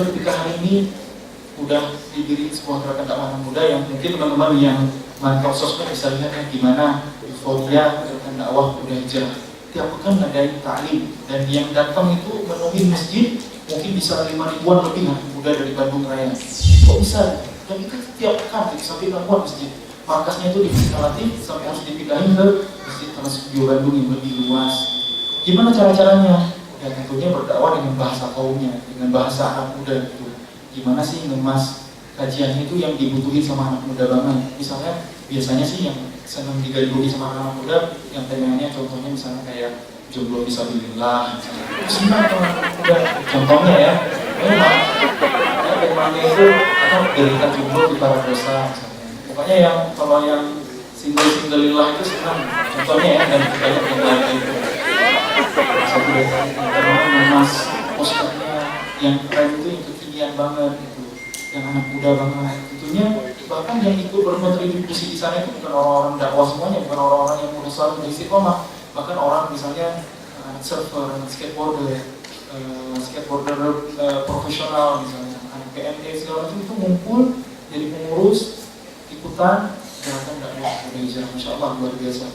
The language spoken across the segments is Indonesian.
juga ketika hari ini udah didirikan sebuah gerakan dakwah anak muda yang mungkin teman-teman yang mantau sosmed bisa lihat ya gimana euforia gerakan dakwah muda hijrah. Tiap pekan ngadain ta'lim dan yang datang itu memenuhi masjid mungkin bisa 5 ribuan lebih anak muda dari Bandung Raya. Kok bisa? Dan itu tiap pekan sampai ribuan masjid. Markasnya itu di Masjid Al-Latif sampai harus dipindahin ke Masjid Trans Studio Bandung yang lebih luas. Gimana cara-caranya? Ya tentunya berdakwah dengan bahasa kaumnya, dengan bahasa anak muda gitu. Gimana sih ngemas kajiannya itu yang dibutuhin sama anak muda banget. Misalnya biasanya sih yang senang digaduhi sama anak muda yang temanya contohnya misalnya kayak jomblo fisabilillah. Senang kalau anak muda. Contohnya ya, memang temanya itu atau derita jomblo di para dosa misalnya. Pokoknya yang kalau yang single-singlelillah itu senang. Contohnya ya dan banyak yang lain itu. Satu dari ngemas posternya yang keren itu yang kekinian banget gitu, yang anak muda banget. Tentunya bahkan yang ikut berkontribusi di sana itu bukan orang-orang dakwah semuanya, bukan orang-orang yang udah selalu dari istiqomah, bahkan orang misalnya anak surfer, anak skateboarder, profesional misalnya, anak PNT segala macam itu ngumpul jadi pengurus ikutan gerakan dakwah muda hijrah. Masya Allah luar biasa.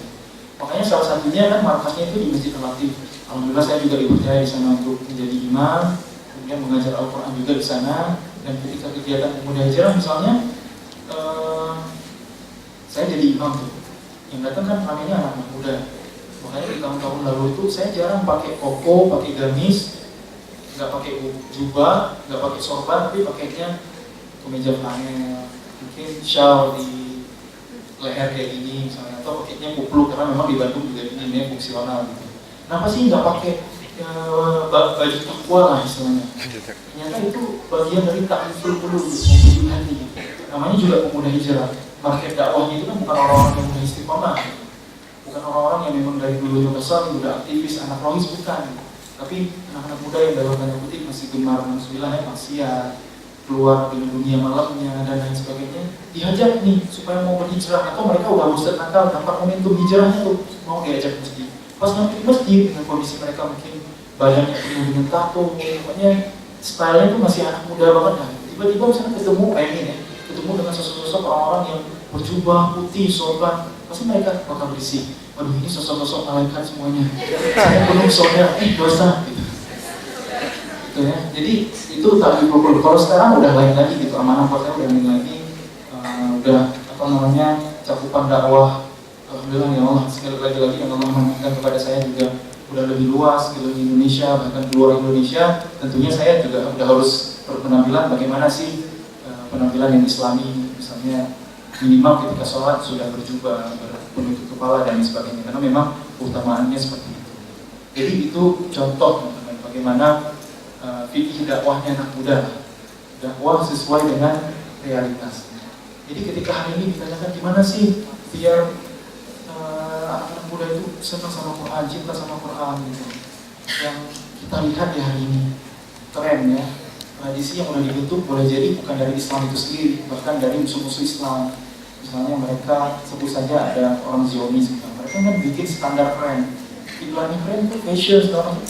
Makanya salah satunya kan markasnya itu di Masjid Al-Latif. Alhamdulillah saya juga dipercaya di sana untuk menjadi imam, kemudian mengajar Al-Quran juga di sana. Dan ketika kegiatan pemuda hijrah misalnya, saya jadi imam tuh. Yang datang kan ramainya anak muda. Makanya di tahun-tahun lalu itu saya jarang pakai koko, pakai gamis, nggak pakai jubah, nggak pakai sorban, tapi pakainya kemeja flanel, mungkin shawl di leher kayak gini misalnya, atau pakainya kupluk karena memang di Bandung juga ini fungsional gitu. Kenapa sih nggak pakai baju takwa lah istilahnya? Ternyata itu bagian dari ta'riful qulub, membujuk hati. Namanya juga pemuda hijrah. Market dakwahnya itu kan bukan orang-orang yang udah istiqomah, bukan orang-orang yang memang dari dulu besar udah aktivis, anak rohis, bukan. Tapi anak-anak muda yang dalam tanda kutip masih gemar ya maksiat, keluar di dunia malamnya dan lain sebagainya, diajak nih supaya mau berhijrah, atau mereka udah bosan nakal, nampak momentum hijrahnya tuh mau diajak masjid. Pas nyampe di masjid dengan kondisi mereka mungkin badannya penuh dengan tato, pokoknya stylenya tuh masih anak muda banget kan. Tiba-tiba misalnya ketemu ketemu dengan sosok-sosok orang-orang yang berjubah putih, sorban, pasti mereka bakal berisik. Waduh, ini sosok-sosok malaikat semuanya. Saya penuh soda, dosa gitu. Gitu ya. Jadi itu tadi pukul. Kalau sekarang udah lain lagi gitu, amanah kota udah lain lagi, udah cakupan dakwah. Alhamdulillah ya Allah, sekali lagi yang Allah mengingatkan kepada saya juga udah lebih luas gitu di Indonesia, bahkan di luar Indonesia. Tentunya saya juga udah harus berpenampilan bagaimana sih penampilan yang islami, misalnya minimal ketika sholat sudah berjubah, berpenutup kepala dan sebagainya, karena memang utamaannya seperti itu. Jadi itu contoh teman-teman bagaimana fikih dakwahnya anak muda, dakwah sesuai dengan realitas. Jadi ketika hari ini ditanyakan gimana sih biar anak muda itu senang sama Quran, cinta sama Quran gitu. Yang kita lihat di hari ini tren ya, tradisi yang udah dibentuk boleh jadi bukan dari Islam itu sendiri, bahkan dari musuh-musuh Islam. Misalnya mereka sebut saja ada orang Zionis, mereka kan bikin standar keren. Iklannya keren itu fashion,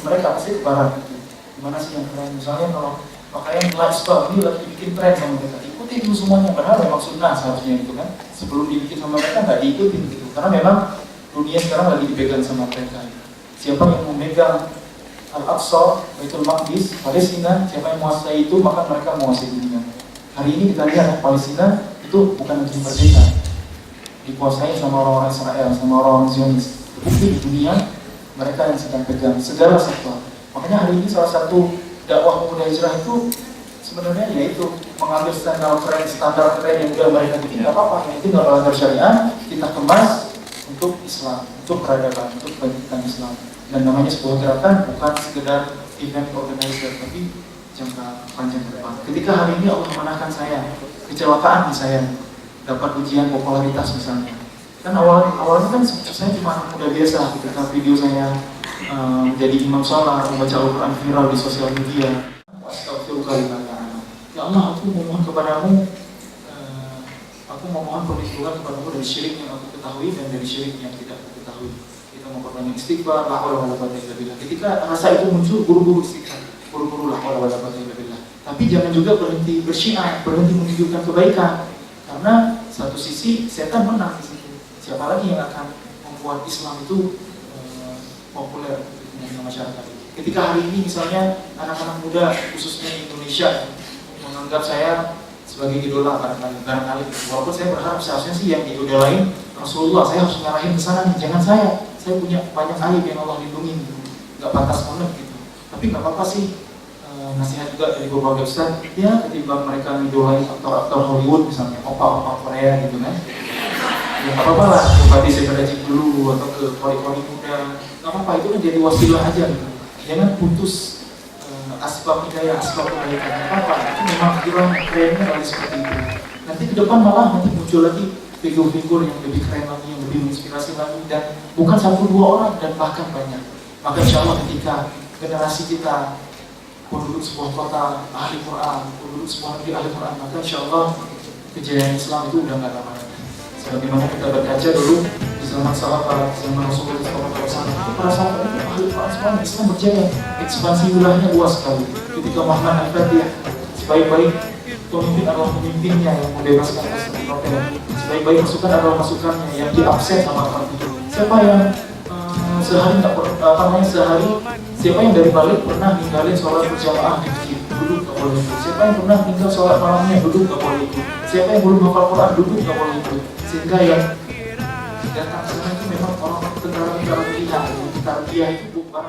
mereka pasti ke barat gitu. Gimana sih yang keren? Misalnya kalau pakaian lifestyle ini lagi bikin tren sama mereka, ikutin itu semuanya, padahal memang sunnah seharusnya itu kan. Sebelum dibikin sama mereka nggak diikutin gitu, karena memang dunia sekarang lagi dipegang sama mereka. Siapa yang memegang Al-Aqsa, Baitul Maqdis, Palestina, siapa yang menguasai itu, maka mereka menguasai dunia. Hari ini kita lihat Palestina itu bukan negeri merdeka, dikuasai sama orang-orang Israel, sama orang-orang Zionis. Bukti di dunia mereka yang sedang pegang segala sektor. Makanya hari ini salah satu dakwah pemuda hijrah itu sebenarnya yaitu mengambil standar keren yang udah mereka bikin, nggak apa-apa, yang itu nggak melanggar syariat, kita kemas untuk Islam, untuk peradaban, untuk kebangkitan Islam. Dan namanya sebuah gerakan bukan sekedar event organizer, tapi jangka panjang ke depan. Ketika hari ini Allah mengenalkan saya, kecelakaan di saya, dapat ujian popularitas misalnya. Kan awalnya kan saya cuma muda biasa, ketika video saya jadi imam sholat, membaca Al-Quran viral di sosial media. Astagfirullahaladzim. Ya Allah, aku memohon kepadamu, aku memohon perlindungan kepadamu dari syirik yang aku ketahui dan dari syirik yang tidak aku ketahui. Kita memperbanyak istighfar, la haula wala quwwata illa billah. Ketika rasa itu muncul, buru-buru istighfar, buru-buru la haula wala quwwata illa billah. Tapi Tapi jangan juga berhenti bersyiar, berhenti menunjukkan kebaikan. Karena satu sisi setan menang di situ. Siapa lagi yang akan membuat Islam itu populer di masyarakat? Ketika hari ini misalnya anak-anak muda khususnya di Indonesia menganggap saya sebagai idola barangkali. Walaupun saya berharap seharusnya sih yang diidolain Rasulullah, saya harus ngarahin ke sana nih, jangan saya punya banyak aib yang Allah lindungi, nggak pantas banget gitu. Tapi nggak apa-apa sih, nasihat juga dari beberapa ustaz, ya ketimbang mereka ngidolain aktor-aktor Hollywood misalnya, opa-opa Korea gitu kan, ya nggak apa-apa lah, ke Badi Sekadajik dulu atau ke kori-kori muda, nggak apa-apa, itu kan jadi wasilah aja gitu. Jangan putus asbab hidayah, asbab kebaikan, nggak apa-apa, itu memang kerennya kali seperti itu. Nanti ke depan malah nanti muncul lagi figur-figur yang lebih keren lagi, yang lebih menginspirasi lagi, dan bukan 1-2 orang, dan bahkan banyak. Maka insya Allah ketika generasi kita penduduk sebuah kota ahli Quran, penduduk sebuah negeri ahli Quran, maka insya Allah kejayaan Islam itu udah nggak lama lagi. Sebagaimana kita berkaca dulu di zaman sahabat, zaman Rasulullah SAW, itu para sahabat itu ahli Quran semua, Islam berjaya, ekspansi wilayahnya luas sekali. Ketika Muhammad Al-Fatih, sebaik-baik pemimpin adalah pemimpinnya yang membebaskan novel, sebaik-baik pasukan adalah pasukannya yang diabsen sama orang itu. Siapa yang sehari siapa yang dari balik pernah ninggalin sholat berjamaah di masjid, duduk nggak boleh ikut. Siapa yang pernah tinggal sholat malamnya, duduk nggak boleh ikut. Siapa yang belum hafal Quran, duduk nggak boleh ikut. Sehingga yang datang sana itu memang orang tentara pilihan, tentara dia itu bukan